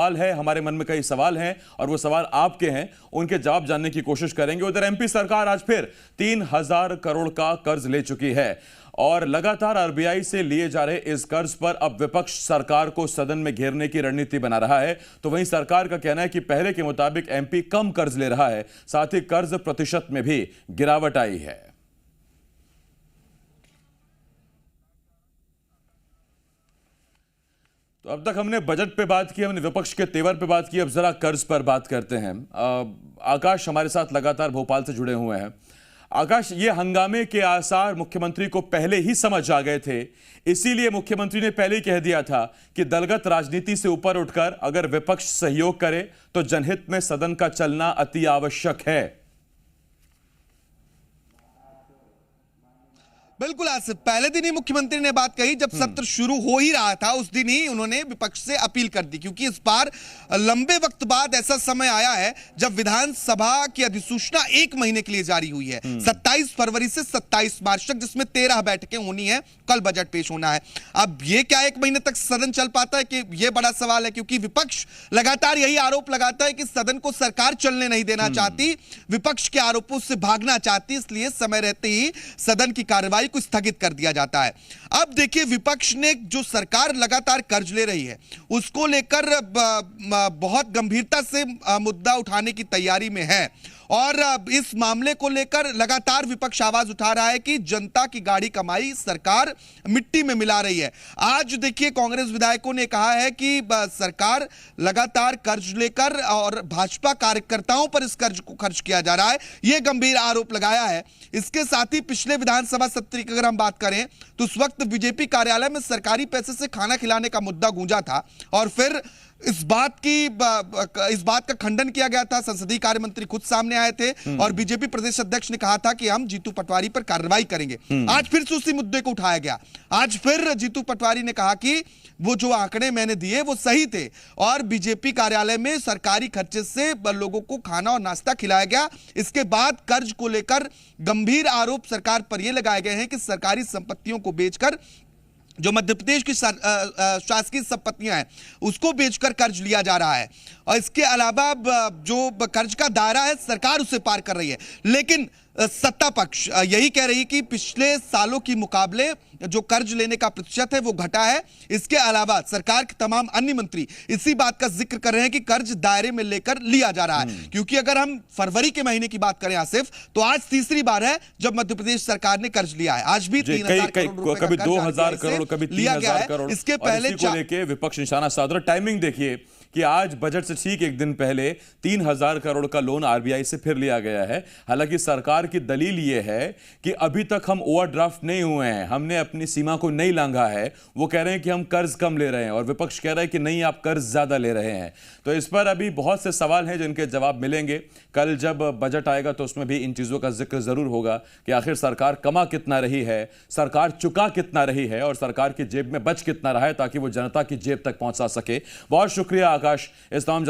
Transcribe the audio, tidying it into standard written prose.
सवाल है, हमारे मन में कई सवाल हैं और वो सवाल आपके हैं, उनके जवाब जानने की कोशिश करेंगे। उधर एमपी सरकार आज फिर 3000 करोड़ का कर्ज ले चुकी है और लगातार आरबीआई से लिए जा रहे इस कर्ज पर अब विपक्ष सरकार को सदन में घेरने की रणनीति बना रहा है। तो वहीं सरकार का कहना है कि पहले के मुताबिक एमपी कम कर्ज ले रहा है, साथ ही कर्ज प्रतिशत में भी गिरावट आई है। तो अब तक हमने बजट पे बात की, हमने विपक्ष के तेवर पे बात की, अब जरा कर्ज पर बात करते हैं। आकाश हमारे साथ लगातार भोपाल से जुड़े हुए हैं। आकाश, ये हंगामे के आसार मुख्यमंत्री को पहले ही समझ आ गए थे, इसीलिए मुख्यमंत्री ने पहले ही कह दिया था कि दलगत राजनीति से ऊपर उठकर अगर विपक्ष सहयोग करे तो जनहित में सदन का चलना अति आवश्यक है। बिल्कुल आसिफ, पहले दिन ही मुख्यमंत्री ने बात कही जब सत्र शुरू हो ही रहा था, उस दिन ही उन्होंने विपक्ष से अपील कर दी, क्योंकि इस बार लंबे वक्त बाद ऐसा समय आया है जब विधानसभा की अधिसूचना 1 महीने के लिए जारी हुई है, 27 फरवरी से 27 मार्च तक, जिसमें 13 बैठकें होनी है, कल बजट पेश होना है। अब ये क्या 1 महीने तक सदन चल पाता है कि ये बड़ा सवाल है, क्योंकि विपक्ष लगातार यही आरोप लगाता है कि सदन को सरकार चलने नहीं देना चाहती, विपक्ष के आरोपों से भागना चाहती, इसलिए समय रहते ही सदन की कार्रवाई को स्थगित कर दिया जाता है। अब देखिए, विपक्ष ने जो सरकार लगातार कर्ज ले रही है उसको लेकर बहुत गंभीरता से मुद्दा उठाने की तैयारी में है और इस मामले को लेकर लगातार विपक्ष आवाज उठा रहा है कि जनता की गाड़ी कमाई सरकार मिट्टी में मिला रही है। आज देखिए, कांग्रेस विधायकों ने कहा है कि सरकार लगातार कर्ज लेकर और भाजपा कार्यकर्ताओं पर इस कर्ज को खर्च किया जा रहा है, यह गंभीर आरोप लगाया है। इसके साथ ही पिछले विधानसभा सत्र की अगर हम बात करें तो उस वक्त बीजेपी कार्यालय में सरकारी पैसे से खाना खिलाने का मुद्दा गूंजा था और फिर इस बात का खंडन किया गया था। संसदीय कार्य मंत्री खुद सामने आए थे और बीजेपी प्रदेश अध्यक्ष ने कहा था कि हम जीतू पटवारी पर कार्रवाई करेंगे। आज फिर से उसी मुद्दे को उठाया गया। आज फिर जीतू पटवारी ने कहा कि वो जो आंकड़े मैंने दिए वो सही थे और बीजेपी कार्यालय में सरकारी खर्चे से लोगों को खाना और नाश्ता खिलाया गया। इसके बाद कर्ज को लेकर गंभीर आरोप सरकार पर यह लगाए गए हैं कि सरकारी संपत्तियों को बेचकर, जो मध्य प्रदेश की शासकीय संपत्तियां हैं उसको बेचकर कर्ज लिया जा रहा है और इसके अलावा जो कर्ज का दायरा है सरकार उसे पार कर रही है। लेकिन सत्ता पक्ष यही कह रही कि पिछले सालों की मुकाबले जो कर्ज लेने का प्रतिशत है वो घटा है। इसके अलावा सरकार के तमाम अन्य मंत्री इसी बात का जिक्र कर रहे हैं कि कर्ज दायरे में लेकर लिया जा रहा है, क्योंकि अगर हम फरवरी के महीने की बात करें आसिफ, तो आज तीसरी बार है जब मध्य प्रदेश सरकार ने कर्ज लिया है। आज भी 3000 करोड़, कभी 2000 करोड़, कभी 3000 करोड़। इसके पहले को लेके विपक्ष निशाना साध रहा। टाइमिंग देखिए कि आज बजट से ठीक एक दिन पहले 3000 करोड़ का लोन आरबीआई से फिर लिया गया है। हालांकि सरकार की दलील यह है कि अभी तक हम ओवरड्राफ्ट नहीं हुए हैं, हमने अपनी सीमा को नहीं लांघा है। वो कह रहे हैं कि हम कर्ज कम ले रहे हैं और विपक्ष कह रहा है कि नहीं, आप कर्ज ज्यादा ले रहे हैं। तो इस पर अभी बहुत से सवाल हैं जिनके जवाब मिलेंगे। कल जब बजट आएगा तो उसमें भी इन चीजों का जिक्र जरूर होगा कि आखिर सरकार कमा कितना रही है, सरकार चुका कितना रही है और सरकार की जेब में बच कितना रहा है, ताकि वो जनता की जेब तक पहुंचा सके। बहुत शुक्रिया आकाश इस तमाम